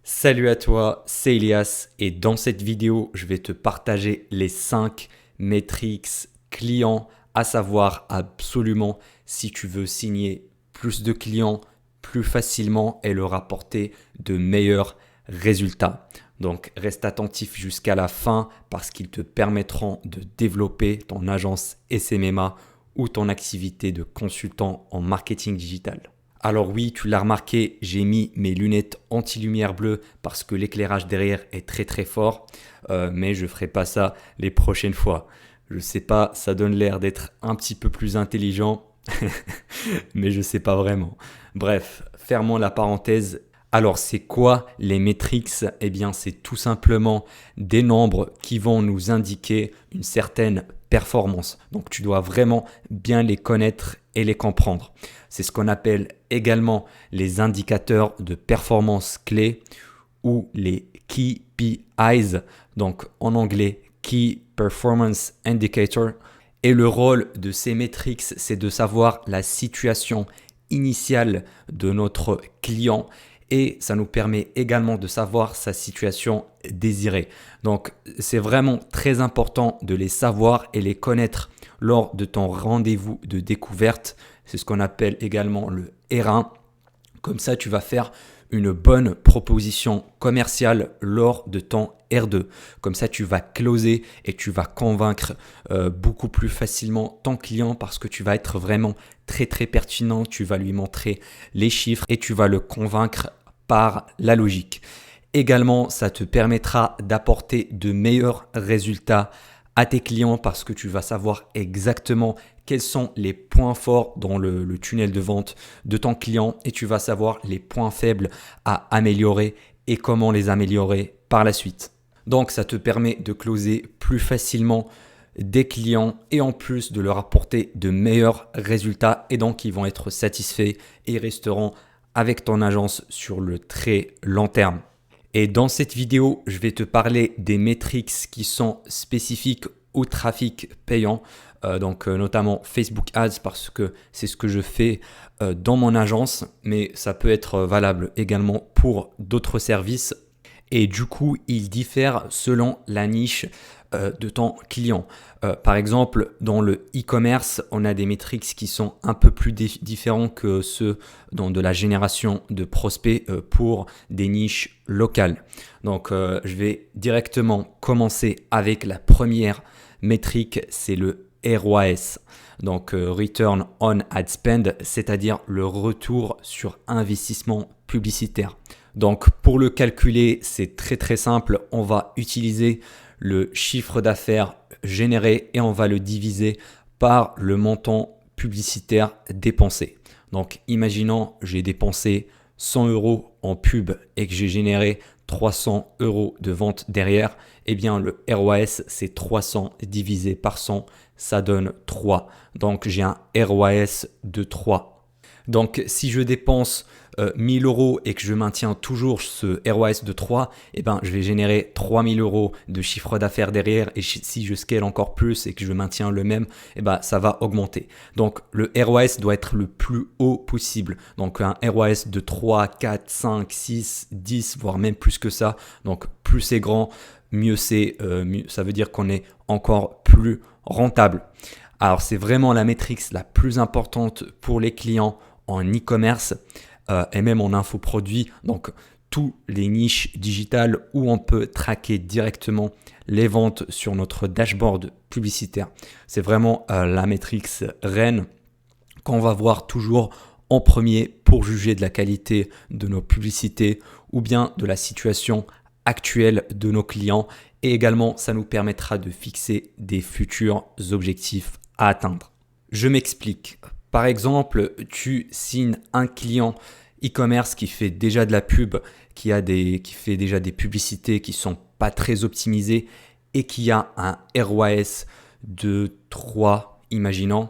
Salut à toi, c'est Elias et dans cette vidéo, je vais te partager les 5 métriques clients à savoir absolument si tu veux signer plus de clients plus facilement et leur apporter de meilleurs résultats. Donc reste attentif jusqu'à la fin parce qu'ils te permettront de développer ton agence SMMA ou ton activité de consultant en marketing digital. Alors oui, tu l'as remarqué, j'ai mis mes lunettes anti-lumière bleue parce que l'éclairage derrière est très très fort, mais je ferai pas ça les prochaines fois. Je sais pas, ça donne l'air d'être un petit peu plus intelligent, mais je sais pas vraiment. Bref, fermons la parenthèse. Alors, c'est quoi les métriques? Eh bien, c'est tout simplement des nombres qui vont nous indiquer une certaine performance. Donc, tu dois vraiment bien les connaître et les comprendre. C'est ce qu'on appelle également les indicateurs de performance clés ou les KPIs, donc en anglais Key Performance Indicator. Et le rôle de ces métriques, c'est de savoir la situation initiale de notre client et ça nous permet également de savoir sa situation désirée. Donc, c'est vraiment très important de les savoir et les connaître lors de ton rendez-vous de découverte. C'est ce qu'on appelle également le R1. Comme ça, tu vas faire une bonne proposition commerciale lors de ton R2. Comme ça, tu vas closer et tu vas convaincre beaucoup plus facilement ton client parce que tu vas être vraiment très très pertinent. Tu vas lui montrer les chiffres et tu vas le convaincre par la logique. Également, ça te permettra d'apporter de meilleurs résultats à tes clients parce que tu vas savoir exactement quels sont les points forts dans le tunnel de vente de ton client et tu vas savoir les points faibles à améliorer et comment les améliorer par la suite. Donc ça te permet de closer plus facilement des clients et en plus de leur apporter de meilleurs résultats et donc ils vont être satisfaits et ils resteront avec ton agence sur le très long terme. Et dans cette vidéo, je vais te parler des métriques qui sont spécifiques au trafic payant, notamment Facebook Ads parce que c'est ce que je fais dans mon agence, mais ça peut être valable également pour d'autres services. Et du coup, il diffère selon la niche de ton client. Par exemple, dans le e-commerce, on a des métriques qui sont un peu plus différents que ceux dans de la génération de prospects pour des niches locales. Donc, je vais directement commencer avec la première métrique, c'est le ROAS. Donc, Return on Ad Spend, c'est-à-dire le retour sur investissement publicitaire. Donc, pour le calculer, c'est très très simple. On va utiliser le chiffre d'affaires généré et on va le diviser par le montant publicitaire dépensé. Donc, imaginons j'ai dépensé 100 euros en pub et que j'ai généré 300 euros de vente derrière. Eh bien, le ROAS, c'est 300 divisé par 100, ça donne 3. Donc, j'ai un ROAS de 3. Donc, si je dépense 1000 euros et que je maintiens toujours ce ROAS de 3, eh ben, je vais générer 3000 euros de chiffre d'affaires derrière. Et si je scale encore plus et que je maintiens le même, eh ben, ça va augmenter. Donc, le ROAS doit être le plus haut possible. Donc, un ROAS de 3, 4, 5, 6, 10, voire même plus que ça. Donc, plus c'est grand, mieux c'est. Ça veut dire qu'on est encore plus rentable. Alors, c'est vraiment la métrique la plus importante pour les clients en e-commerce et même en infoproduit. Donc, tous les niches digitales où on peut traquer directement les ventes sur notre dashboard publicitaire. C'est vraiment la métrique reine qu'on va voir toujours en premier pour juger de la qualité de nos publicités ou bien de la situation actuelle de nos clients. Et également, ça nous permettra de fixer des futurs objectifs à atteindre. Je m'explique. Par exemple, tu signes un client e-commerce qui fait déjà de la pub, qui fait déjà des publicités qui sont pas très optimisées et qui a un ROAS de 3, imaginons.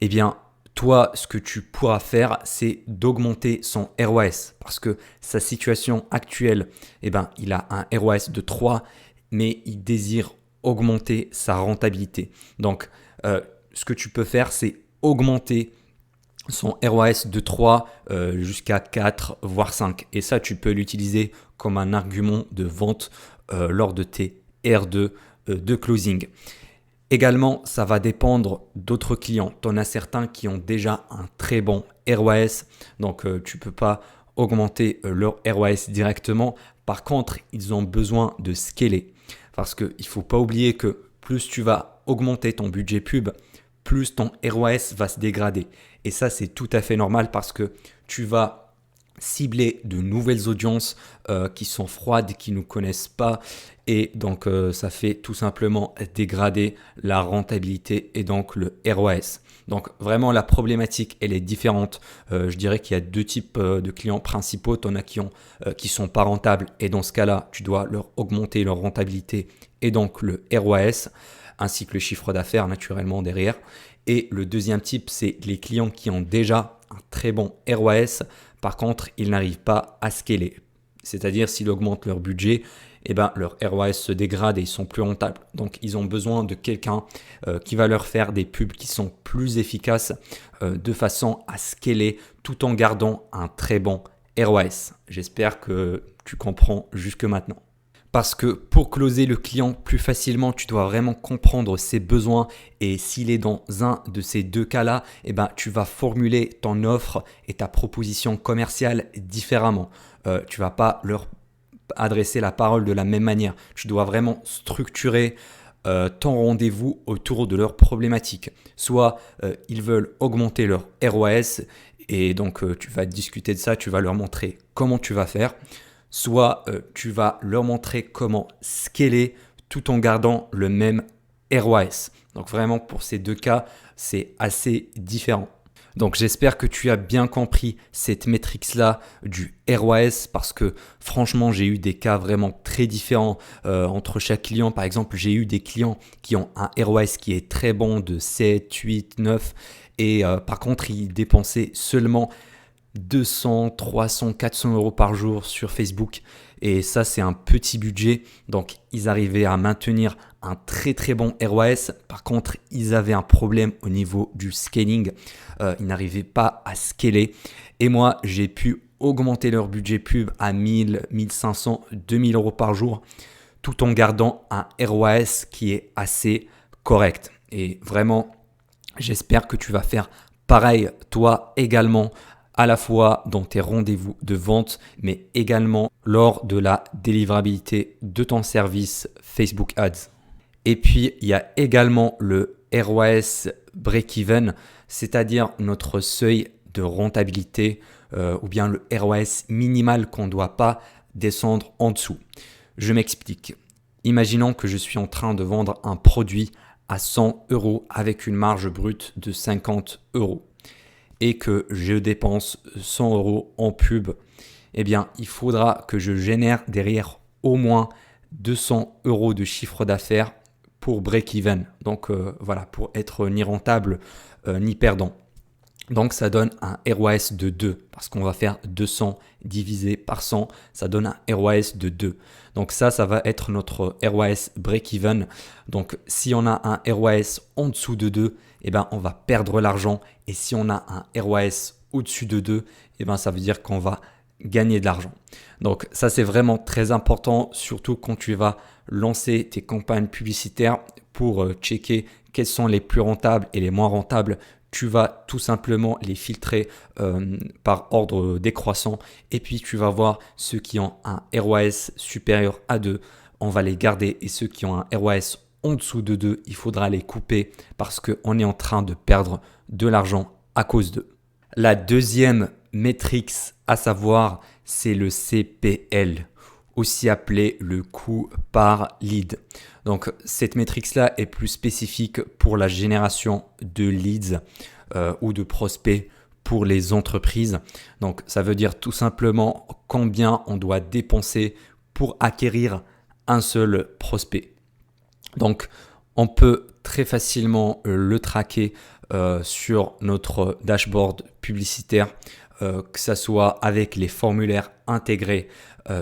Eh bien, toi, ce que tu pourras faire, c'est d'augmenter son ROAS parce que sa situation actuelle, eh ben, il a un ROAS de 3, mais il désire augmenter sa rentabilité. Donc, ce que tu peux faire, c'est augmenter son ROAS de 3 jusqu'à 4, voire 5. Et ça, tu peux l'utiliser comme un argument de vente lors de tes R2 de closing. Également, ça va dépendre d'autres clients. Tu en as certains qui ont déjà un très bon ROAS, donc tu ne peux pas augmenter leur ROAS directement. Par contre, ils ont besoin de scaler parce qu'il ne faut pas oublier que plus tu vas augmenter ton budget pub, plus ton ROAS va se dégrader. Et ça, c'est tout à fait normal parce que tu vas cibler de nouvelles audiences qui sont froides, qui ne connaissent pas. Et donc, ça fait tout simplement dégrader la rentabilité et donc le ROAS. Donc, vraiment, la problématique, elle est différente. Je dirais qu'il y a deux types de clients principaux. Tu en as qui sont pas rentables. Et dans ce cas-là, tu dois leur augmenter leur rentabilité et donc le ROAS, ainsi que le chiffre d'affaires naturellement derrière. Et le deuxième type, c'est les clients qui ont déjà un très bon ROAS. Par contre, ils n'arrivent pas à scaler. C'est-à-dire, s'ils augmentent leur budget, eh ben, leur ROAS se dégrade et ils sont plus rentables. Donc, ils ont besoin de quelqu'un qui va leur faire des pubs qui sont plus efficaces de façon à scaler tout en gardant un très bon ROAS. J'espère que tu comprends jusque maintenant. Parce que pour closer le client plus facilement, tu dois vraiment comprendre ses besoins et s'il est dans un de ces deux cas-là, eh ben, tu vas formuler ton offre et ta proposition commerciale différemment. Tu vas pas leur adresser la parole de la même manière. Tu dois vraiment structurer ton rendez-vous autour de leurs problématiques. Soit ils veulent augmenter leur ROAS et donc tu vas discuter de ça, tu vas leur montrer comment tu vas faire. Soit tu vas leur montrer comment scaler tout en gardant le même ROAS. Donc vraiment pour ces deux cas, c'est assez différent. Donc j'espère que tu as bien compris cette métrique-là du ROAS parce que franchement j'ai eu des cas vraiment très différents entre chaque client. Par exemple j'ai eu des clients qui ont un ROAS qui est très bon de 7, 8, 9 et par contre ils dépensaient seulement 200, 300, 400 euros par jour sur Facebook. Et ça, c'est un petit budget. Donc, ils arrivaient à maintenir un très très bon ROAS. Par contre, ils avaient un problème au niveau du scaling. Ils n'arrivaient pas à scaler. Et moi, j'ai pu augmenter leur budget pub à 1000, 1500, 2000 euros par jour tout en gardant un ROAS qui est assez correct. Et vraiment, j'espère que tu vas faire pareil toi également à la fois dans tes rendez-vous de vente, mais également lors de la délivrabilité de ton service Facebook Ads. Et puis, il y a également le ROAS break-even, c'est-à-dire notre seuil de rentabilité ou bien le ROAS minimal qu'on ne doit pas descendre en dessous. Je m'explique. Imaginons que je suis en train de vendre un produit à 100 euros avec une marge brute de 50 euros. Et que je dépense 100 euros en pub, eh bien, il faudra que je génère derrière au moins 200 euros de chiffre d'affaires pour break-even. Donc voilà, pour être ni rentable ni perdant. Donc ça donne un ROAS de 2 parce qu'on va faire 200 divisé par 100, ça donne un ROAS de 2. Donc ça va être notre ROAS break-even. Donc si on a un ROAS en dessous de 2, eh ben, on va perdre l'argent. Et si on a un ROAS au-dessus de 2, eh ben, ça veut dire qu'on va gagner de l'argent. Donc ça, c'est vraiment très important, surtout quand tu vas lancer tes campagnes publicitaires pour checker quels sont les plus rentables et les moins rentables. Tu vas tout simplement les filtrer par ordre décroissant et puis tu vas voir ceux qui ont un ROAS supérieur à 2, on va les garder et ceux qui ont un ROAS en dessous de 2, il faudra les couper parce qu'on est en train de perdre de l'argent à cause d'eux. La deuxième métrique à savoir, c'est le CPL, aussi appelé le coût par lead. Donc cette métrique-là est plus spécifique pour la génération de leads ou de prospects pour les entreprises. Donc ça veut dire tout simplement combien on doit dépenser pour acquérir un seul prospect. Donc, on peut très facilement le traquer sur notre dashboard publicitaire, que ce soit avec les formulaires intégrés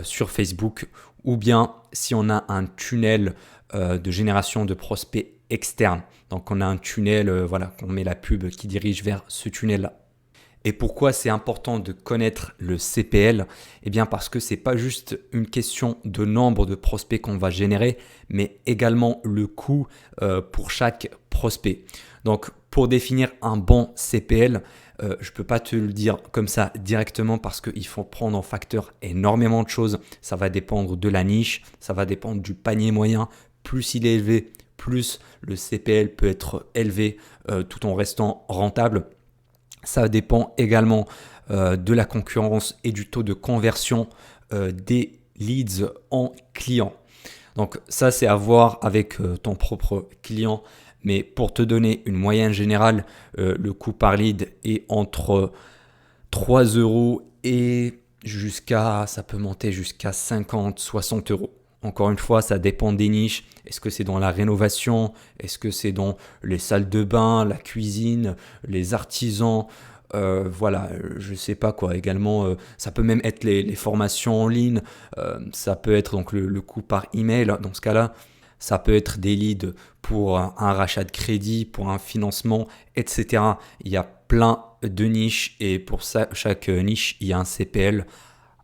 sur Facebook ou bien si on a un tunnel de génération de prospects externes. Donc, on a un tunnel, voilà, qu'on met la pub qui dirige vers ce tunnel-là. Et pourquoi c'est important de connaître le CPL? Eh bien parce que c'est pas juste une question de nombre de prospects qu'on va générer, mais également le coût pour chaque prospect. Donc pour définir un bon CPL, je ne peux pas te le dire comme ça directement parce qu'il faut prendre en facteur énormément de choses. Ça va dépendre de la niche, ça va dépendre du panier moyen. Plus il est élevé, plus le CPL peut être élevé tout en restant rentable. Ça dépend également de la concurrence et du taux de conversion des leads en clients. Donc ça, c'est à voir avec ton propre client. Mais pour te donner une moyenne générale, le coût par lead est entre 3 euros et ça peut monter jusqu'à 50, 60 euros. Encore une fois, ça dépend des niches. Est-ce que c'est dans la rénovation? Est-ce que c'est dans les salles de bain, la cuisine, les artisans? Voilà, je sais pas quoi. Également, ça peut même être les formations en ligne. Ça peut être donc le coût par email. Dans ce cas-là, ça peut être des leads pour un rachat de crédit, pour un financement, etc. Il y a plein de niches et pour ça, chaque niche, il y a un CPL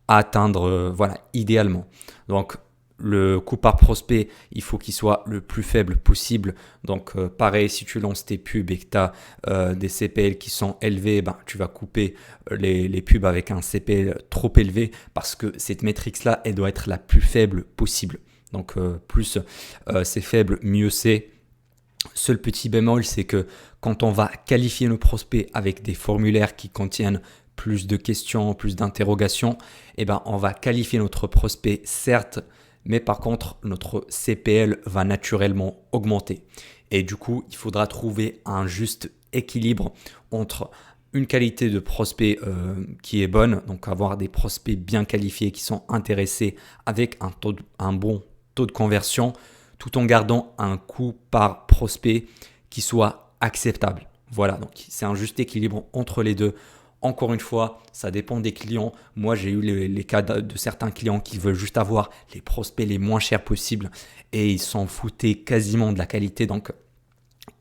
à atteindre, voilà, idéalement. Donc, le coût par prospect, il faut qu'il soit le plus faible possible. Donc, pareil, si tu lances tes pubs et que tu as des CPL qui sont élevés, ben, tu vas couper les pubs avec un CPL trop élevé parce que cette métrique-là, elle doit être la plus faible possible. Donc, plus c'est faible, mieux c'est. Seul petit bémol, c'est que quand on va qualifier nos prospects avec des formulaires qui contiennent plus de questions, plus d'interrogations, eh ben, on va qualifier notre prospect, certes, mais par contre, notre CPL va naturellement augmenter. Et du coup, il faudra trouver un juste équilibre entre une qualité de prospect qui est bonne, donc avoir des prospects bien qualifiés qui sont intéressés avec un bon taux de conversion, tout en gardant un coût par prospect qui soit acceptable. Voilà, donc c'est un juste équilibre entre les deux. Encore une fois, ça dépend des clients. Moi, j'ai eu les cas de certains clients qui veulent juste avoir les prospects les moins chers possibles et ils s'en foutaient quasiment de la qualité. Donc,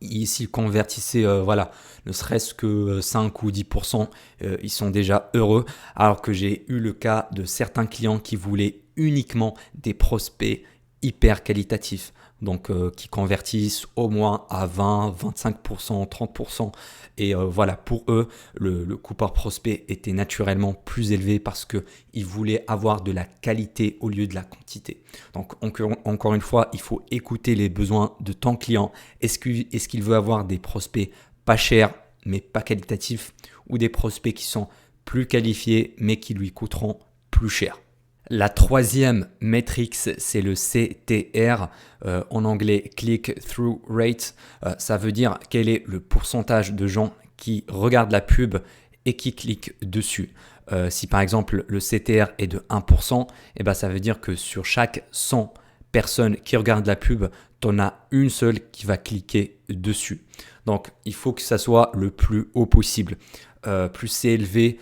s'ils convertissaient, voilà, ne serait-ce que 5 ou 10%, ils sont déjà heureux. Alors que j'ai eu le cas de certains clients qui voulaient uniquement des prospects hyper qualitatifs, donc qui convertissent au moins à 20, 25%, 30%. Et voilà, pour eux, le coût par prospect était naturellement plus élevé parce qu'ils voulaient avoir de la qualité au lieu de la quantité. Donc encore une fois, il faut écouter les besoins de ton client. Est-ce qu'il veut avoir des prospects pas chers mais pas qualitatifs ou des prospects qui sont plus qualifiés mais qui lui coûteront plus cher? La troisième métrique, c'est le CTR, en anglais Click-Through Rate. Ça veut dire quel est le pourcentage de gens qui regardent la pub et qui cliquent dessus. Si par exemple le CTR est de 1%, eh ben, ça veut dire que sur chaque 100 personnes qui regardent la pub, tu en as une seule qui va cliquer dessus. Donc il faut que ça soit le plus haut possible. Plus c'est élevé,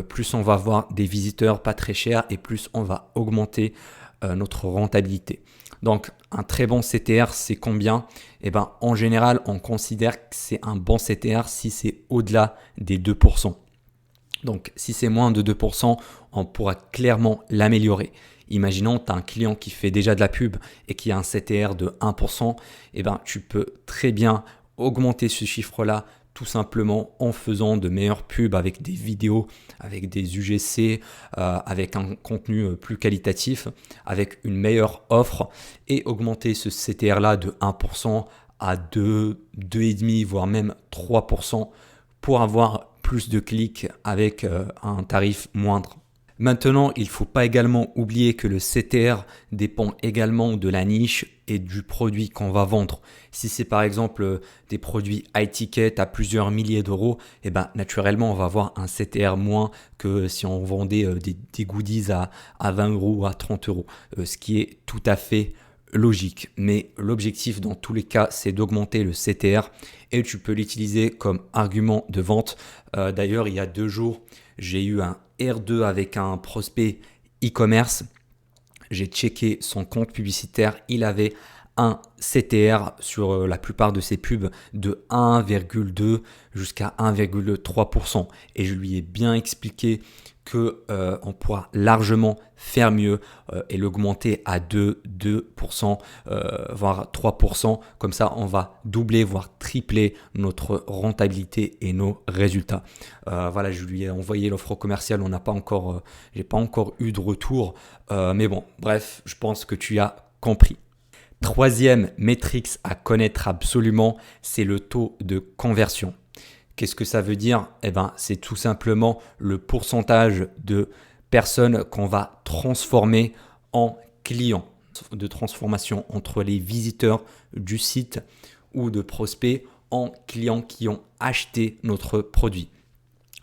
plus on va avoir des visiteurs pas très chers et plus on va augmenter notre rentabilité. Donc un très bon CTR, c'est combien? Eh ben, en général, on considère que c'est un bon CTR si c'est au-delà des 2%. Donc si c'est moins de 2%, on pourra clairement l'améliorer. Imaginons tu as un client qui fait déjà de la pub et qui a un CTR de 1%, eh ben, tu peux très bien augmenter ce chiffre-là tout simplement en faisant de meilleures pubs avec des vidéos, avec des UGC, avec un contenu plus qualitatif, avec une meilleure offre et augmenter ce CTR-là de 1% à 2, 2,5, voire même 3% pour avoir plus de clics avec un tarif moindre. Maintenant, il ne faut pas également oublier que le CTR dépend également de la niche et du produit qu'on va vendre. Si c'est par exemple des produits high ticket à plusieurs milliers d'euros, eh ben, naturellement, on va avoir un CTR moins que si on vendait des goodies à 20 euros ou à 30 euros, ce qui est tout à fait logique. Mais l'objectif dans tous les cas, c'est d'augmenter le CTR et tu peux l'utiliser comme argument de vente. D'ailleurs, il y a 2 jours, j'ai eu un R2 avec un prospect e-commerce. J'ai checké son compte publicitaire. Il avait un CTR sur la plupart de ses pubs de 1,2 jusqu'à 1,3%. Et je lui ai bien expliqué que on pourra largement faire mieux et l'augmenter à 2%, voire 3%. Comme ça, on va doubler, voire tripler notre rentabilité et nos résultats. Voilà, je lui ai envoyé l'offre commerciale. J'ai pas encore eu de retour. Mais bon, bref, je pense que tu as compris. Troisième métrique à connaître absolument, c'est le taux de conversion. Qu'est-ce que ça veut dire? C'est tout simplement le pourcentage de personnes qu'on va transformer en clients, de transformation entre les visiteurs du site ou de prospects en clients qui ont acheté notre produit.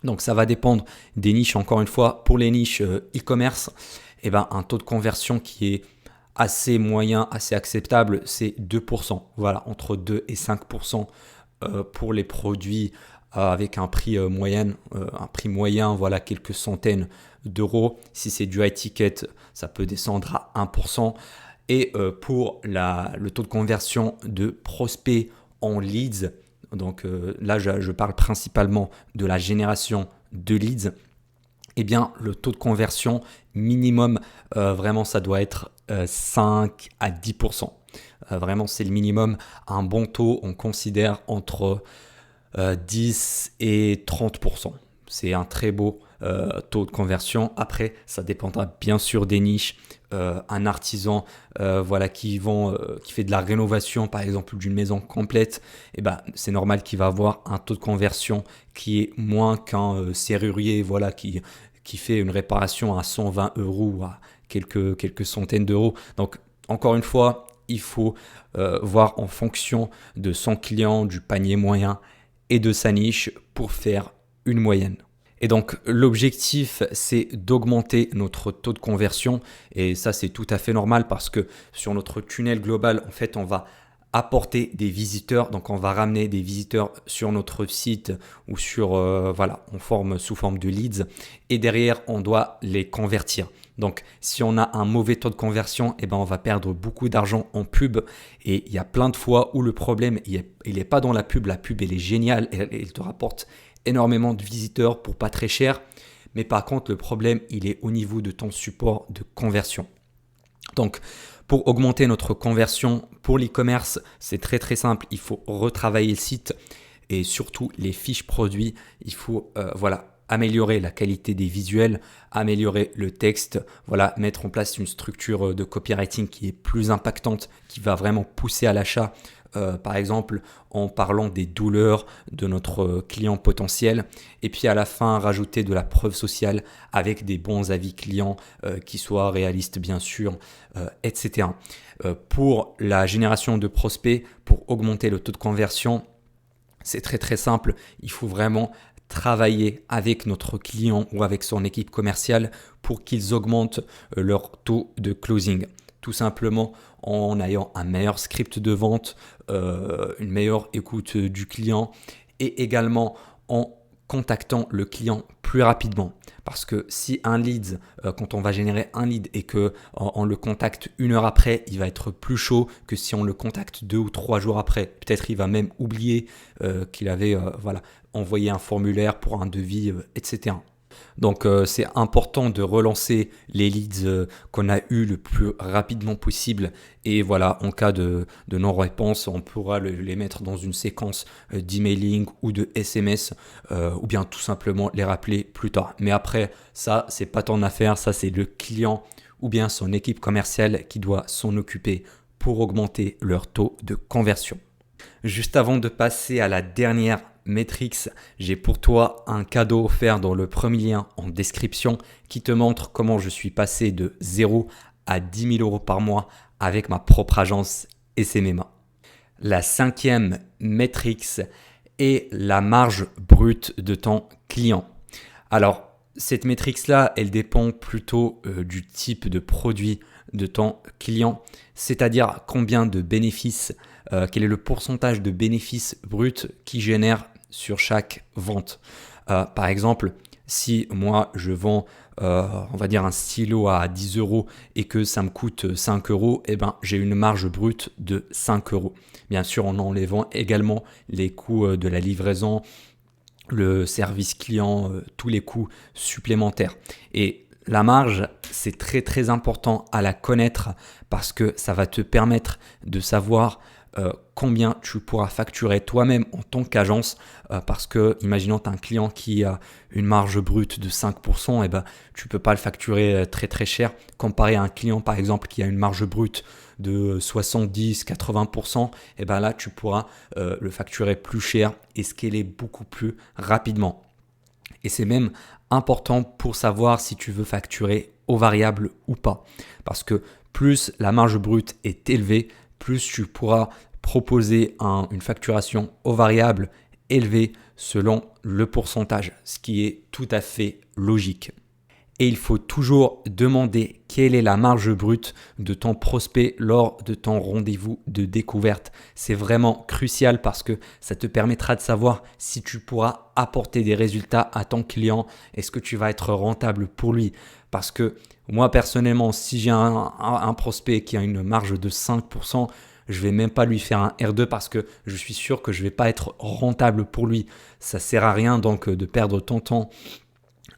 Donc ça va dépendre des niches. Encore une fois, pour les niches e-commerce, un taux de conversion qui est assez moyen, assez acceptable, c'est 2%. Voilà, entre 2 et 5% pour les produits avec un prix moyen, voilà, quelques centaines d'euros. Si c'est du high ticket, ça peut descendre à 1%. Et pour le taux de conversion de prospects en leads, donc là je parle principalement de la génération de leads, le taux de conversion minimum, vraiment ça doit être 5 à 10%. Vraiment c'est le minimum. Un bon taux, on considère entre 10 et 30%. C'est un très beau taux de conversion. Après, ça dépendra bien sûr des niches. Un artisan qui fait de la rénovation, par exemple, d'une maison complète, c'est normal qu'il va avoir un taux de conversion qui est moins qu'un serrurier qui fait une réparation à 120 euros ou à quelques centaines d'euros. Donc, encore une fois, il faut voir en fonction de son client, du panier moyen et de sa niche pour faire une moyenne. Et donc l'objectif, c'est d'augmenter notre taux de conversion, et ça c'est tout à fait normal parce que sur notre tunnel global, en fait, on va apporter des visiteurs, donc on va ramener des visiteurs sur notre site ou sous forme de leads, et derrière on doit les convertir. Donc si on a un mauvais taux de conversion, on va perdre beaucoup d'argent en pub, et il y a plein de fois où le problème il est pas dans la pub elle est géniale, elle te rapporte énormément de visiteurs pour pas très cher, mais par contre le problème il est au niveau de ton support de conversion. Donc pour augmenter notre conversion pour l'e-commerce, c'est très très simple, il faut retravailler le site et surtout les fiches produits. Il faut améliorer la qualité des visuels, améliorer le texte, mettre en place une structure de copywriting qui est plus impactante, qui va vraiment pousser à l'achat. Par exemple, en parlant des douleurs de notre client potentiel, et puis à la fin rajouter de la preuve sociale avec des bons avis clients qui soient réalistes bien sûr, etc. Pour la génération de prospects, pour augmenter le taux de conversion, c'est très très simple, il faut vraiment travailler avec notre client ou avec son équipe commerciale pour qu'ils augmentent leur taux de closing. Tout simplement en ayant un meilleur script de vente, une meilleure écoute du client, et également en contactant le client plus rapidement. Parce que si un lead, quand on va générer un lead et que on le contacte 1 heure après, il va être plus chaud que si on le contacte 2 ou 3 jours après. Peut-être il va même oublier qu'il avait envoyé un formulaire pour un devis, etc. Donc c'est important de relancer les leads qu'on a eu le plus rapidement possible, et en cas de non-réponse, on pourra les mettre dans une séquence d'emailing ou de SMS, ou bien tout simplement les rappeler plus tard. Mais après, ça c'est pas ton affaire, ça c'est le client ou bien son équipe commerciale qui doit s'en occuper pour augmenter leur taux de conversion. Juste avant de passer à la dernière Matrix, j'ai pour toi un cadeau offert dans le premier lien en description qui te montre comment je suis passé de 0 à 10 000 euros par mois avec ma propre agence SMMA. La 5e Matrix est la marge brute de ton client. Alors, cette Matrix-là, elle dépend plutôt du type de produit de ton client, c'est-à-dire combien de bénéfices, quel est le pourcentage de bénéfices bruts qu'il génère sur chaque vente. Par exemple, si moi je vends on va dire un stylo à 10 euros et que ça me coûte 5 euros, eh ben, j'ai une marge brute de 5 euros. Bien sûr, en enlevant également les coûts de la livraison, le service client, tous les coûts supplémentaires. Et la marge, c'est très très important à la connaître parce que ça va te permettre de savoir combien tu pourras facturer toi-même en tant qu'agence parce que imaginons tu as un client qui a une marge brute de 5%, et ben, tu ne peux pas le facturer très très cher comparé à un client par exemple qui a une marge brute de 70-80%, et ben là tu pourras le facturer plus cher et scaler beaucoup plus rapidement. Et c'est même important pour savoir si tu veux facturer au variable ou pas. Parce que plus la marge brute est élevée, plus tu pourras proposer une facturation au variable élevée selon le pourcentage, ce qui est tout à fait logique. Et il faut toujours demander quelle est la marge brute de ton prospect lors de ton rendez-vous de découverte. C'est vraiment crucial parce que ça te permettra de savoir si tu pourras apporter des résultats à ton client. Est-ce que tu vas être rentable pour lui? Parce que moi personnellement, si j'ai un prospect qui a une marge de 5%, je vais même pas lui faire un R2 parce que je suis sûr que je vais pas être rentable pour lui. Ça sert à rien donc de perdre ton temps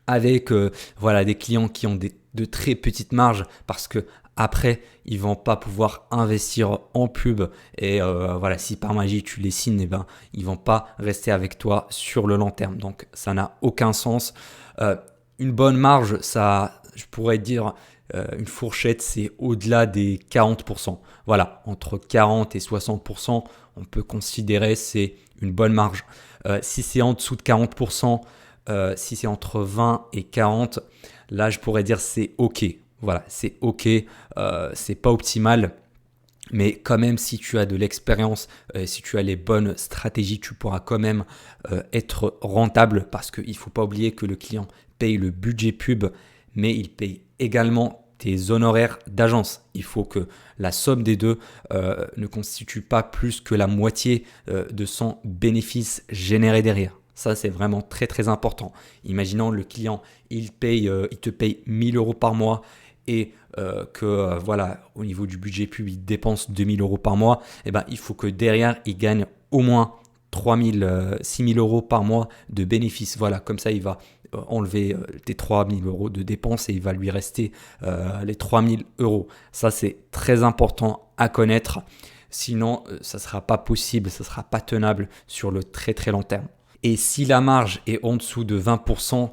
avec des clients qui ont de très petites marges parce que après ils vont pas pouvoir investir en pub et si par magie tu les signes, ils vont pas rester avec toi sur le long terme, donc ça n'a aucun sens. Une bonne marge, ça, je pourrais dire une fourchette, c'est au-delà des 40%. Voilà, entre 40 et 60%, on peut considérer c'est une bonne marge. Si c'est en dessous de 40%, si c'est entre 20 et 40, là je pourrais dire c'est ok. Voilà, c'est ok, c'est pas optimal, mais quand même si tu as de l'expérience, si tu as les bonnes stratégies, tu pourras quand même être rentable parce qu'il ne faut pas oublier que le client paye le budget pub, mais il paye également tes honoraires d'agence. Il faut que la somme des deux ne constitue pas plus que la moitié de son bénéfice généré derrière. Ça, c'est vraiment très très important. Imaginons le client, il te paye 1000 euros par mois et au niveau du budget pub, il dépense 2000 euros par mois. Il faut que derrière, il gagne au moins 6 000 euros par mois de bénéfices. Voilà, comme ça, il va enlever tes 3 000 euros de dépenses et il va lui rester les 3 000 euros. Ça, c'est très important à connaître. Sinon, ça ne sera pas possible, ça ne sera pas tenable sur le très très long terme. Et si la marge est en dessous de 20%,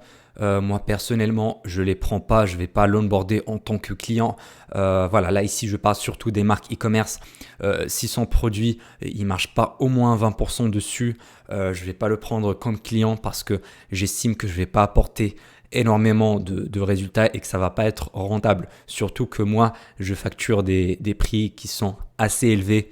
moi personnellement, je ne les prends pas, je ne vais pas l'onboarder en tant que client. Là ici, je parle surtout des marques e-commerce. Si son produit, il ne marche pas au moins 20% dessus, je ne vais pas le prendre comme client parce que j'estime que je ne vais pas apporter énormément de résultats et que ça ne va pas être rentable. Surtout que moi, je facture des prix qui sont assez élevés.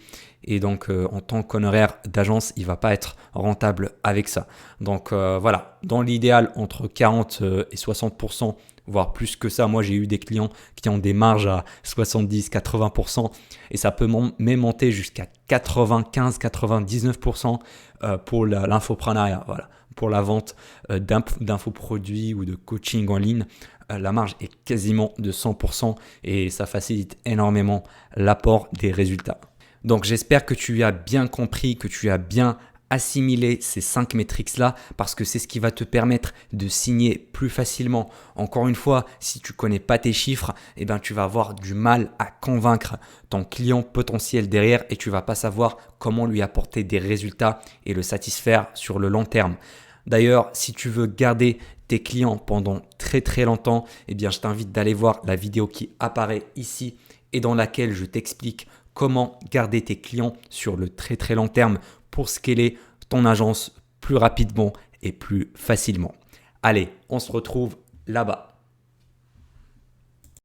Et donc, en tant qu'honoraire d'agence, il ne va pas être rentable avec ça. Donc, dans l'idéal, entre 40 et 60%, voire plus que ça. Moi, j'ai eu des clients qui ont des marges à 70-80% et ça peut même monter jusqu'à 95-99% pour l'infoprenariat. Voilà. Pour la vente d'infoproduits ou de coaching en ligne, la marge est quasiment de 100% et ça facilite énormément l'apport des résultats. Donc j'espère que tu as bien compris, que tu as bien assimilé ces 5 métriques-là parce que c'est ce qui va te permettre de signer plus facilement. Encore une fois, si tu ne connais pas tes chiffres, tu vas avoir du mal à convaincre ton client potentiel derrière et tu ne vas pas savoir comment lui apporter des résultats et le satisfaire sur le long terme. D'ailleurs, si tu veux garder tes clients pendant très très longtemps, je t'invite d'aller voir la vidéo qui apparaît ici et dans laquelle je t'explique comment garder tes clients sur le très très long terme pour scaler ton agence plus rapidement et plus facilement. Allez, on se retrouve là-bas.